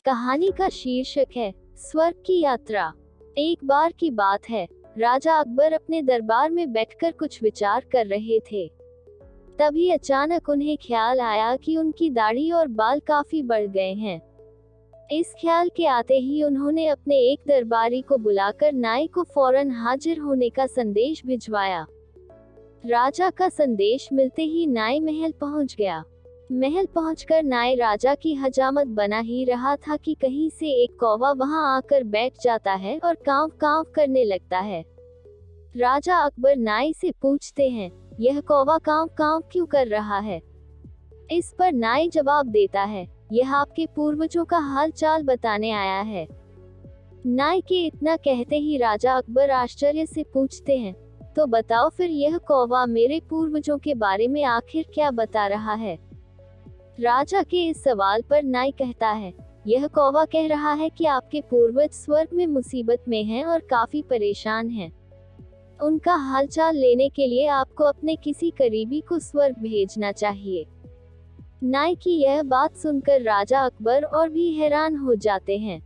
कहानी का शीर्षक है स्वर्ग की यात्रा। एक बार की बात है, राजा अकबर अपने दरबार में बैठकर कुछ विचार कर रहे थे। तभी अचानक उन्हें ख्याल आया कि उनकी दाढ़ी और बाल काफी बढ़ गए हैं। इस ख्याल के आते ही उन्होंने अपने एक दरबारी को बुलाकर नाई को फौरन हाजिर होने का संदेश भिजवाया। राजा का संदेश मिलते ही नाई महल पहुंच गया। महल पहुंचकर नाई राजा की हजामत बना ही रहा था कि कहीं से एक कौवा वहां आकर बैठ जाता है और कांव कांव करने लगता है। राजा अकबर नाई से पूछते हैं, यह कौवा कांव कांव क्यों कर रहा है? इस पर नाई जवाब देता है, यह आपके पूर्वजों का हाल चाल बताने आया है। नाई के इतना कहते ही राजा अकबर आश्चर्य से पूछते हैं, तो बताओ फिर यह कौवा मेरे पूर्वजों के बारे में आखिर क्या बता रहा है? राजा के इस सवाल पर नाई कहता है, यह कौवा कह रहा है कि आपके पूर्वज स्वर्ग में मुसीबत में हैं और काफी परेशान हैं। उनका हालचाल लेने के लिए आपको अपने किसी करीबी को स्वर्ग भेजना चाहिए। नाई की यह बात सुनकर राजा अकबर और भी हैरान हो जाते हैं।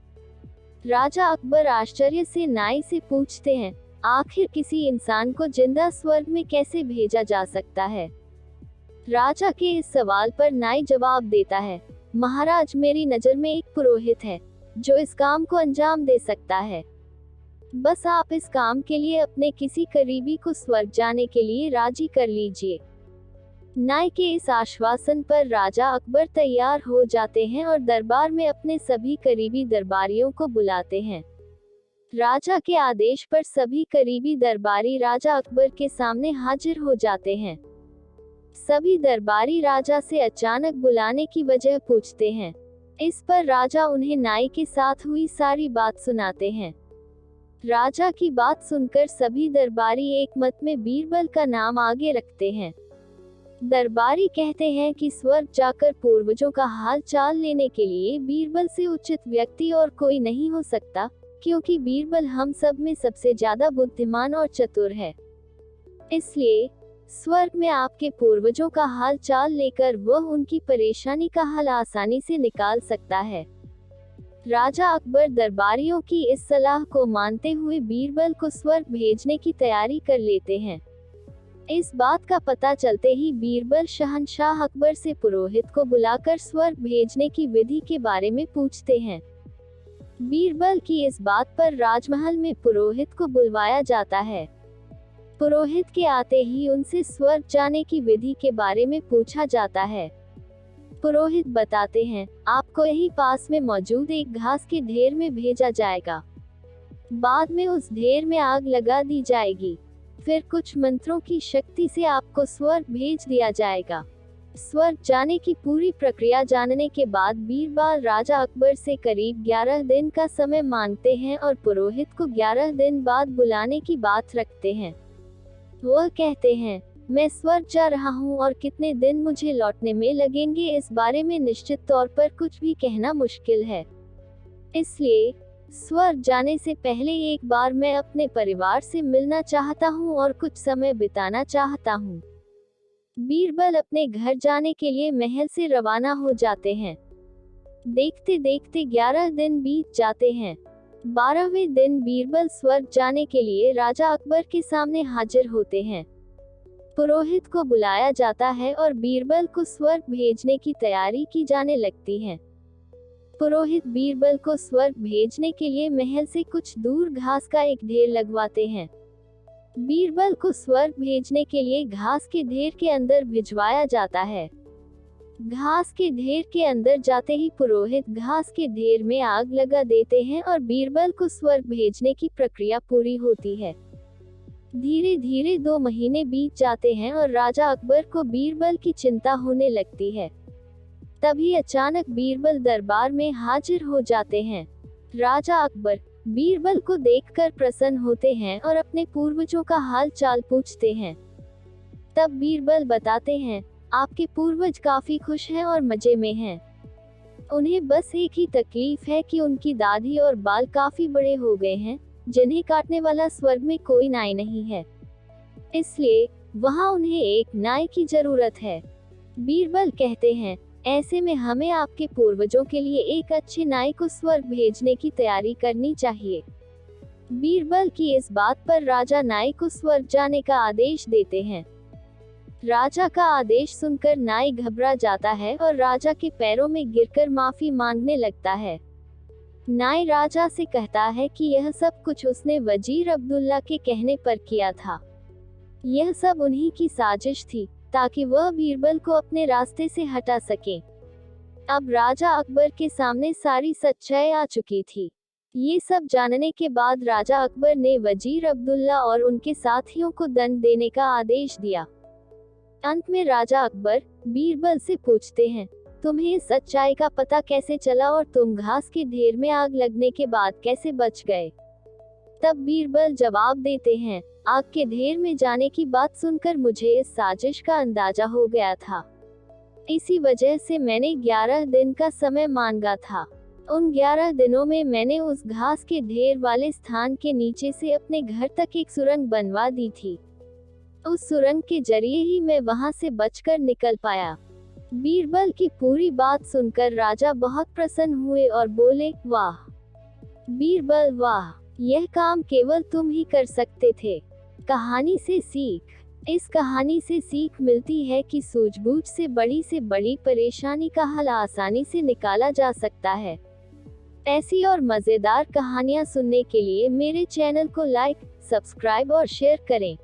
राजा अकबर आश्चर्य से नाई से पूछते हैं, आखिर किसी इंसान को जिंदा स्वर्ग में कैसे भेजा जा सकता है? राजा के इस सवाल पर नाई जवाब देता है, महाराज मेरी नजर में एक पुरोहित है जो इस काम को अंजाम दे सकता है। बस आप इस काम के लिए अपने किसी करीबी को स्वर्ग जाने के लिए राजी कर लीजिए। नाई के इस आश्वासन पर राजा अकबर तैयार हो जाते हैं और दरबार में अपने सभी करीबी दरबारियों को बुलाते हैं। राजा के आदेश पर सभी करीबी दरबारी राजा अकबर के सामने हाजिर हो जाते हैं। सभी दरबारी राजा से अचानक बुलाने की वजह पूछते हैं। इस पर राजा उन्हें नाई के साथ हुई सारी बात सुनाते हैं। राजा की बात सुनकर सभी दरबारी एक मत में बीरबल का नाम आगे रखते हैं। दरबारी कहते हैं कि स्वर्ग जाकर पूर्वजों का हाल चाल लेने के लिए बीरबल से उचित व्यक्ति और कोई नहीं हो सकता, क्योंकि बीरबल हम सब में सबसे ज्यादा बुद्धिमान और चतुर है। इसलिए स्वर्ग में आपके पूर्वजों का हाल चाल लेकर वह उनकी परेशानी का हल आसानी से निकाल सकता है। राजा अकबर दरबारियों की इस सलाह को मानते हुए बीरबल को स्वर्ग भेजने की तैयारी कर लेते हैं। इस बात का पता चलते ही बीरबल शहंशाह अकबर से पुरोहित को बुलाकर स्वर्ग भेजने की विधि के बारे में पूछते हैं। बीरबल की इस बात पर राजमहल में पुरोहित को बुलवाया जाता है। पुरोहित के आते ही उनसे स्वर्ग जाने की विधि के बारे में पूछा जाता है। पुरोहित बताते हैं, आपको यही पास में मौजूद एक घास के ढेर में भेजा जाएगा। बाद में उस ढेर में आग लगा दी जाएगी। फिर कुछ मंत्रों की शक्ति से आपको स्वर्ग भेज दिया जाएगा। स्वर्ग जाने की पूरी प्रक्रिया जानने के बाद बीरबल राजा अकबर से करीब 11 दिन का समय मांगते हैं और पुरोहित को 11 दिन बाद बुलाने की बात रखते हैं। वह कहते हैं, मैं स्वर्ग जा रहा हूँ और कितने दिन मुझे लौटने में लगेंगे इस बारे में निश्चित तौर पर कुछ भी कहना मुश्किल है। इसलिए स्वर्ग जाने से पहले एक बार मैं अपने परिवार से मिलना चाहता हूँ और कुछ समय बिताना चाहता हूँ। बीरबल अपने घर जाने के लिए महल से रवाना हो जाते हैं। देखते देखते 11 दिन बीत जाते हैं। 12वें दिन बीरबल स्वर्ग जाने के लिए राजा अकबर के सामने हाजिर होते हैं। पुरोहित को बुलाया जाता है और बीरबल को स्वर्ग भेजने की तैयारी की जाने लगती है। पुरोहित बीरबल को स्वर्ग भेजने के लिए महल से कुछ दूर घास का एक ढेर लगवाते हैं। बीरबल को स्वर्ग भेजने के लिए घास के ढेर के अंदर भिजवाया जाता है। घास के ढेर के अंदर जाते ही पुरोहित घास के ढेर में आग लगा देते हैं और बीरबल को स्वर्ग भेजने की प्रक्रिया पूरी होती है। धीरे धीरे 2 महीने बीत जाते हैं और राजा अकबर को बीरबल की चिंता होने लगती है। तभी अचानक बीरबल दरबार में हाजिर हो जाते हैं। राजा अकबर बीरबल को देखकर प्रसन्न होते हैं और अपने पूर्वजों का हाल चाल पूछते हैं। तब बीरबल बताते हैं, आपके पूर्वज काफी खुश हैं और मजे में हैं। उन्हें बस एक ही तकलीफ है कि उनकी दाढ़ी और बाल काफी बड़े हो गए हैं, जिन्हें काटने वाला स्वर्ग में कोई नाई नहीं है। इसलिए वहां उन्हें एक नाई की जरूरत है। बीरबल कहते हैं, ऐसे में हमें आपके पूर्वजों के लिए एक अच्छे नाई को स्वर्ग भेजने की तैयारी करनी चाहिए। बीरबल की इस बात पर राजा नाई को स्वर्ग जाने का आदेश देते हैं। राजा का आदेश सुनकर नाई घबरा जाता है और राजा के पैरों में गिरकर माफी मांगने लगता है। नाई राजा से कहता है कि यह सब कुछ उसने वजीर अब्दुल्ला के कहने पर किया था। यह सब उन्हीं की साजिश थी ताकि वह बीरबल को अपने रास्ते से हटा सके। अब राजा अकबर के सामने सारी सच्चाई आ चुकी थी। ये सब जानने के बाद राजा अकबर ने वजीर अब्दुल्ला और उनके साथियों को दंड देने का आदेश दिया। अंत में राजा अकबर बीरबल से पूछते हैं, तुम्हें सच्चाई का पता कैसे चला और तुम घास के ढेर में आग लगने के बाद कैसे बच गए? तब बीरबल जवाब देते हैं, आग के ढेर में जाने की बात सुनकर मुझे इस साजिश का अंदाजा हो गया था। इसी वजह से मैंने 11 दिन का समय मांगा था। उन 11 दिनों में मैंने उस घास के ढेर वाले स्थान के नीचे से अपने घर तक एक सुरंग बनवा दी थी। उस सुरंग के जरिए ही मैं वहां से बचकर निकल पाया। बीरबल की पूरी बात सुनकर राजा बहुत प्रसन्न हुए और बोले, वाह बीरबल वाह, यह काम केवल तुम ही कर सकते थे। कहानी से सीख। इस कहानी से सीख मिलती है कि सूझबूझ से बड़ी परेशानी का हल आसानी से निकाला जा सकता है। ऐसी और मजेदार कहानियाँ सुनने के लिए मेरे चैनल को लाइक, सब्सक्राइब और शेयर करें।